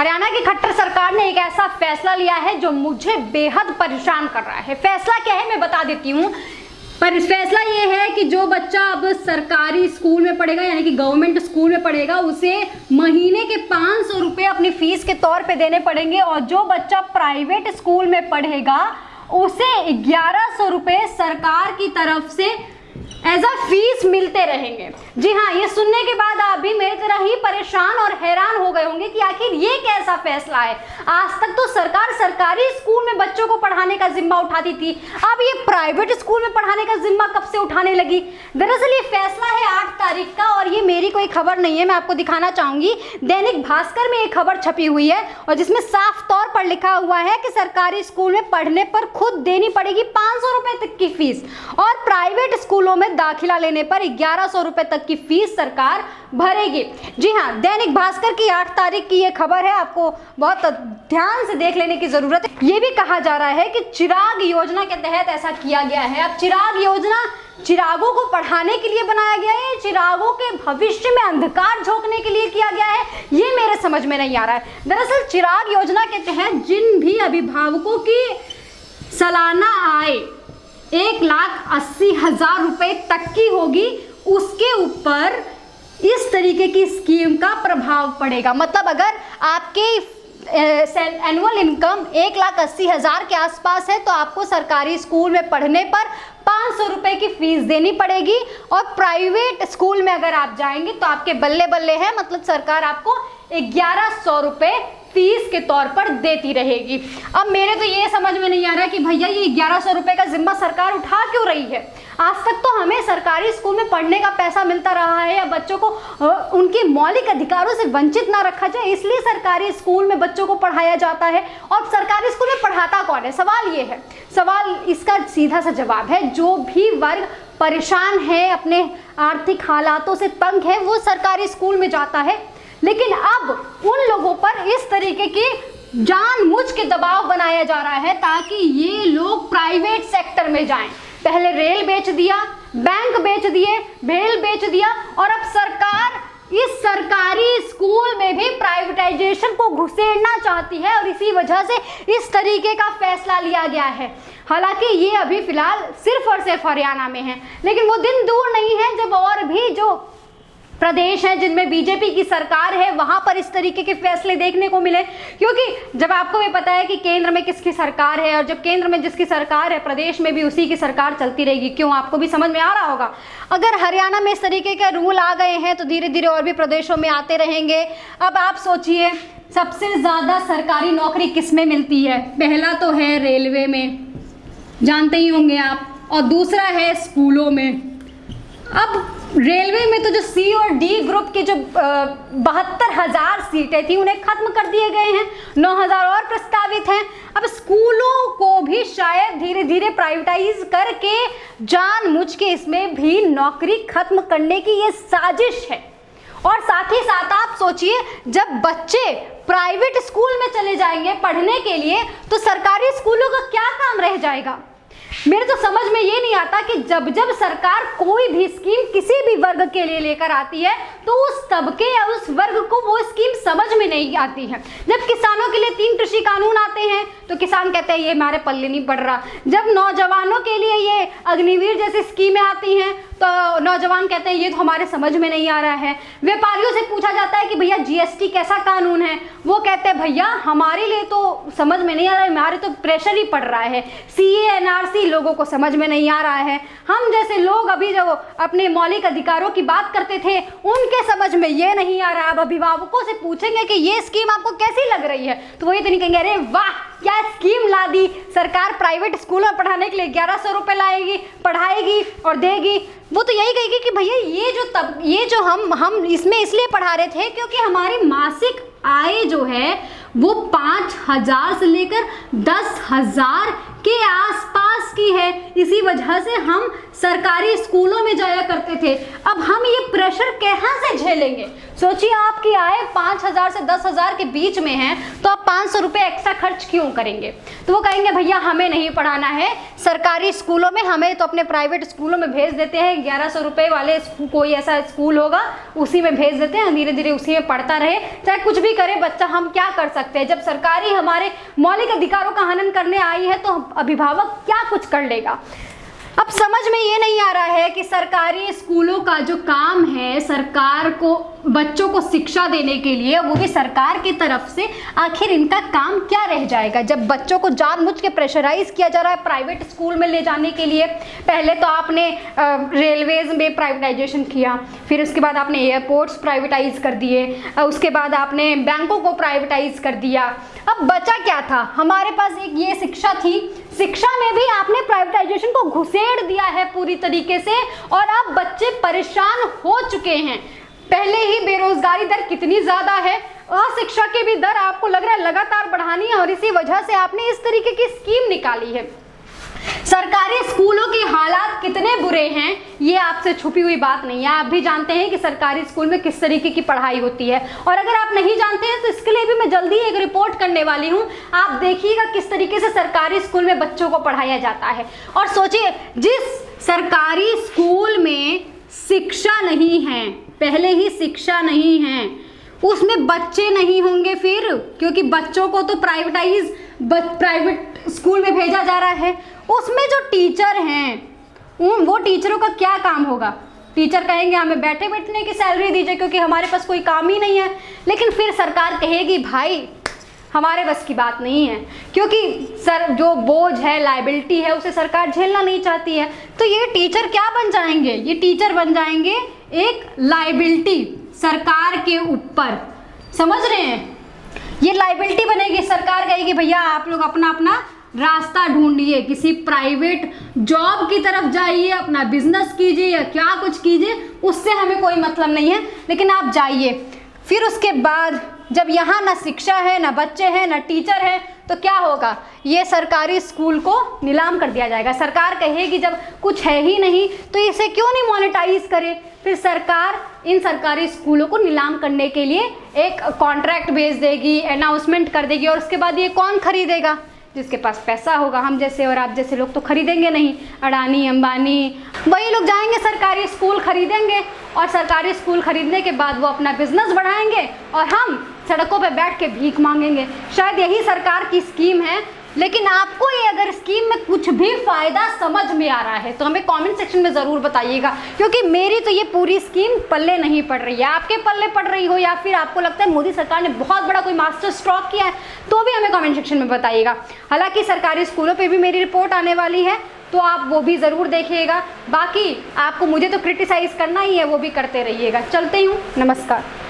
हरियाणा की खट्टर सरकार ने एक ऐसा फैसला लिया है जो मुझे बेहद परेशान कर रहा है। फैसला क्या है मैं बता देती हूँ। पर फैसला ये है कि जो बच्चा अब सरकारी स्कूल में पढ़ेगा यानी कि गवर्नमेंट स्कूल में पढ़ेगा उसे महीने के 500 रुपये अपनी फीस के तौर पे देने पड़ेंगे, और जो बच्चा प्राइवेट स्कूल में पढ़ेगा उसे 1100 रुपये सरकार की तरफ से एज अ फीस मिलते रहेंगे। जी हाँ, ये सुनने के बाद आप भी मेरी तरह ही परेशान और हैरान हो गए होंगे कि आखिर ये कैसा फैसला है। आज तक तो सरकार सरकारी स्कूल में बच्चों को पढ़ाने का जिम्मा उठाती थी, अब ये प्राइवेट स्कूल में पढ़ाने का जिम्मा कब से उठाने लगी। दरअसल ये फैसला है 8 तारीख का, और ये मेरी कोई खबर नहीं है, मैं आपको दिखाना चाहूंगी। दैनिक भास्कर में एक खबर छपी हुई है और जिसमें साफ तौर पर लिखा हुआ है कि सरकारी स्कूल में पढ़ने पर खुद देनी पड़ेगी 500 रुपए तक की फीस, और प्राइवेट स्कूलों में दाखिला लेने पर 1100 रुपए तक की फीस सरकार भरेगी। जी हाँ, दैनिक भास्कर की 8 तारीख की ये खबर है, आपको बहुत ध्यान से देख लेने की जरूरत है। ये भी कहा जा रहा है कि चिराग योजना के तहत ऐसा किया गया है। अब चिराग योजना चिरागों को पढ़ाने के लिए बनाया गया है, चिरागों के भविष्य में अंधकार झोंकने के लिए किया गया है, ये मेरे समझ में नहीं आ रहा है। दरअसल चिराग योजना के तहत जिन भी अभिभावकों की सालाना आय 1,80,000 रुपए तक की होगी उसके ऊपर इस तरीके की स्कीम का प्रभाव पड़ेगा। मतलब अगर आपके एनुअल इनकम 1,80,000 के आसपास है तो आपको सरकारी स्कूल में पढ़ने पर 500 रुपए की फीस देनी पड़ेगी, और प्राइवेट स्कूल में अगर आप जाएंगे तो आपके बल्ले बल्ले है, मतलब सरकार आपको 1100 रुपए फीस के तौर पर देती रहेगी। अब मेरे तो ये समझ में नहीं आ रहा कि भैया ये 1100 रुपए का जिम्मा सरकार उठा क्यों रही है। आज तक तो हमें सरकारी स्कूल में पढ़ने का पैसा मिलता रहा है, या बच्चों को उनके मौलिक अधिकारों से वंचित ना रखा जाए, इसलिए सरकारी स्कूल में बच्चों को पढ़ाया जाता है। और सरकारी स्कूल में पढ़ाता कौन है, सवाल ये है। सवाल इसका सीधा सा जवाब है, जो भी वर्ग परेशान है, अपने आर्थिक हालातों से तंग है, वो सरकारी स्कूल में जाता है। लेकिन अब उन लोगों पर इस तरीके की जानबूझ के दबाव बनाया जा रहा है ताकि ये लोग प्राइवेट सेक्टर में जाएं। पहले रेल बेच दिया, बैंक बेच दिए, भेल बेच दिया, और अब सरकार इस सरकारी स्कूल में भी प्राइवेटाइजेशन को घुसेड़ना चाहती है, और इसी वजह से इस तरीके का फैसला लिया गया है। हालांकि ये अभी फिलहाल सिर्फ और सिर्फ हरियाणा में है, लेकिन वो दिन दूर नहीं है जब और भी जो प्रदेश हैं जिनमें बीजेपी की सरकार है वहां पर इस तरीके के फैसले देखने को मिले। क्योंकि जब आपको भी पता है कि केंद्र में किसकी सरकार है, और जब केंद्र में जिसकी सरकार है प्रदेश में भी उसी की सरकार चलती रहेगी। क्यों, आपको भी समझ में आ रहा होगा। अगर हरियाणा में इस तरीके के रूल आ गए हैं तो धीरे धीरे और भी प्रदेशों में आते रहेंगे। अब आप सोचिए, सबसे ज़्यादा सरकारी नौकरी किस में मिलती है। पहला तो है रेलवे में, जानते ही होंगे आप, और दूसरा है स्कूलों में। अब रेलवे में तो जो सी और डी ग्रुप के जो 72,000 सीटें थी उन्हें खत्म कर दिए गए हैं, 9,000 और प्रस्तावित हैं। अब स्कूलों को भी शायद धीरे धीरे प्राइवेटाइज करके जानबूझ के इसमें भी नौकरी खत्म करने की ये साजिश है। और साथ ही साथ आप सोचिए, जब बच्चे प्राइवेट स्कूल में चले जाएंगे पढ़ने के लिए तो सरकारी स्कूलों का क्या काम रह जाएगा। मेरे तो समझ में ये नहीं आता कि जब जब सरकार कोई भी स्कीम किसी भी वर्ग के लिए लेकर आती है तो उस तबके या उस वर्ग को वो स्कीम समझ में नहीं आती है। जब किसानों के लिए 3 कृषि कानून आते हैं तो किसान कहते हैं ये हमारे पल्ले नहीं पड़ रहा। जब नौजवानों के लिए ये अग्निवीर जैसी स्कीमें आती हैं तो नौजवान कहते हैं ये तो हमारे समझ में नहीं आ रहा है। व्यापारियों से पूछा जाता है कि भैया जीएसटी कैसा कानून है, वो कहते हैं भैया हमारे लिए तो समझ में नहीं आ रहा है, हमारे तो प्रेशर ही पड़ रहा है। सीए एनआरसी लोगों को समझ में नहीं आ रहा है। हम जैसे लोग अभी जो अपने मौलिक अधिकारों की बात करते थे उनके समझ में ये नहीं आ रहा। अब अभिभावकों से पूछेंगे कि ये स्कीम आपको कैसी लग रही है तो वो ये तो नहीं कहेंगे अरे वाह क्या स्कीम ला दी सरकार, प्राइवेट स्कूल में पढ़ाने के लिए 1100 रुपये लाएगी, पढ़ाएगी और देगी। वो तो यही कहेगी कि भैया ये जो हम इसमें इसलिए पढ़ा रहे थे क्योंकि हमारी मासिक आय जो है वो 5,000 से लेकर 10,000 के आसपास पास की है, इसी वजह से हम सरकारी स्कूलों में जाया करते थे। अब हम ये प्रेशर कहाँ से झेलेंगे? सोचिए आपकी आय 5,000 से 10,000 के बीच में है, तो आप 500 रुपये एक्स्ट्रा खर्च क्यों करेंगे? तो वो कहेंगे भैया हमें नहीं पढ़ाना है सरकारी स्कूलों में, हमें तो अपने प्राइवेट स्कूलों में भेज देते हैं, 1100 रुपये वाले कोई ऐसा स्कूल होगा उसी में भेज देते हैं, धीरे धीरे उसी में पढ़ता रहे, चाहे कुछ भी करे बच्चा, हम क्या कर सकते हैं? जब सरकारी हमारे मौलिक अधिकारों का हनन करने आई है तो अभिभावक क्या कुछ कर लेगा? अब समझ में ये नहीं आ रहा है कि सरकारी स्कूलों का जो काम है सरकार को बच्चों को शिक्षा देने के लिए, वो भी सरकार की तरफ से, आखिर इनका काम क्या रह जाएगा जब बच्चों को जानबूझ के प्रेशराइज किया जा रहा है प्राइवेट स्कूल में ले जाने के लिए। पहले तो आपने रेलवेज में प्राइवेटाइजेशन किया, फिर उसके बाद आपने एयरपोर्ट्स प्राइवेटाइज कर दिए, उसके बाद आपने बैंकों को प्राइवेटाइज कर दिया। अब बचा क्या था? हमारे पास एक ये शिक्षा थी, शिक्षा में भी आपने प्राइवेटाइजेशन को घुसेड़ दिया है पूरी तरीके से, और अब बच्चे परेशान हो चुके हैं। पहले ही बेरोजगारी दर कितनी ज़्यादा है, अशिक्षा की भी दर आपको लग रहा है लगातार बढ़ानी है, और इसी वजह से आपने इस तरीके की स्कीम निकाली है। सरकारी स्कूलों के हालात कितने बुरे हैं ये आपसे छुपी हुई बात नहीं है, आप भी जानते हैं कि सरकारी स्कूल में किस तरीके की पढ़ाई होती है। और अगर आप नहीं जानते हैं तो इसके लिए भी मैं जल्दी एक रिपोर्ट करने वाली हूँ, आप देखिएगा किस तरीके से सरकारी स्कूल में बच्चों को पढ़ाया जाता है। और सोचिए, जिस सरकारी स्कूल में शिक्षा नहीं है, पहले ही शिक्षा नहीं है, उसमें बच्चे नहीं होंगे फिर, क्योंकि बच्चों को तो प्राइवेट स्कूल में भेजा जा रहा है। उसमें जो टीचर हैं वो टीचरों का क्या काम होगा? टीचर कहेंगे हमें बैठे बैठने की सैलरी दीजिए क्योंकि हमारे पास कोई काम ही नहीं है। लेकिन फिर सरकार कहेगी भाई हमारे बस की बात नहीं है, क्योंकि सर जो बोझ है, लायबिलिटी है, उसे सरकार झेलना नहीं चाहती है। तो ये टीचर क्या बन जाएंगे? ये टीचर बन जाएंगे एक लायबिलिटी सरकार के ऊपर, समझ रहे हैं? ये लायबिलिटी बनेगी, सरकार कहेगी भैया आप लोग अपना अपना रास्ता ढूंढिए, किसी प्राइवेट जॉब की तरफ जाइए, अपना बिजनेस कीजिए या क्या कुछ कीजिए, उससे हमें कोई मतलब नहीं है, लेकिन आप जाइए। फिर उसके बाद जब यहाँ ना शिक्षा है, ना बच्चे हैं, ना टीचर है, तो क्या होगा? ये सरकारी स्कूल को नीलाम कर दिया जाएगा। सरकार कहेगी जब कुछ है ही नहीं तो इसे क्यों नहीं मोनेटाइज करे? फिर सरकार इन सरकारी स्कूलों को नीलाम करने के लिए एक कॉन्ट्रैक्ट भेज देगी, अनाउंसमेंट कर देगी, और उसके बाद ये कौन खरीदेगा? जिसके पास पैसा होगा। हम जैसे और आप जैसे लोग तो खरीदेंगे नहीं, अडानी अंबानी वही लोग जाएंगे सरकारी स्कूल खरीदेंगे, और सरकारी स्कूल खरीदने के बाद वो अपना बिजनेस बढ़ाएंगे और हम सड़कों पे बैठ के भीख मांगेंगे। शायद यही सरकार की स्कीम है। लेकिन आपको ये अगर स्कीम में कुछ भी फ़ायदा समझ में आ रहा है तो हमें कमेंट सेक्शन में ज़रूर बताइएगा, क्योंकि मेरी तो ये पूरी स्कीम पल्ले नहीं पड़ रही है। आपके पल्ले पड़ रही हो या फिर आपको लगता है मोदी सरकार ने बहुत बड़ा कोई मास्टर स्ट्रोक किया है, तो भी हमें कमेंट सेक्शन में बताइएगा। हालांकि सरकारी स्कूलों पर भी मेरी रिपोर्ट आने वाली है, तो आप वो भी ज़रूर देखिएगा। बाकी आपको मुझे तो क्रिटिसाइज़ करना ही है, वो भी करते रहिएगा। चलते हूँ, नमस्कार।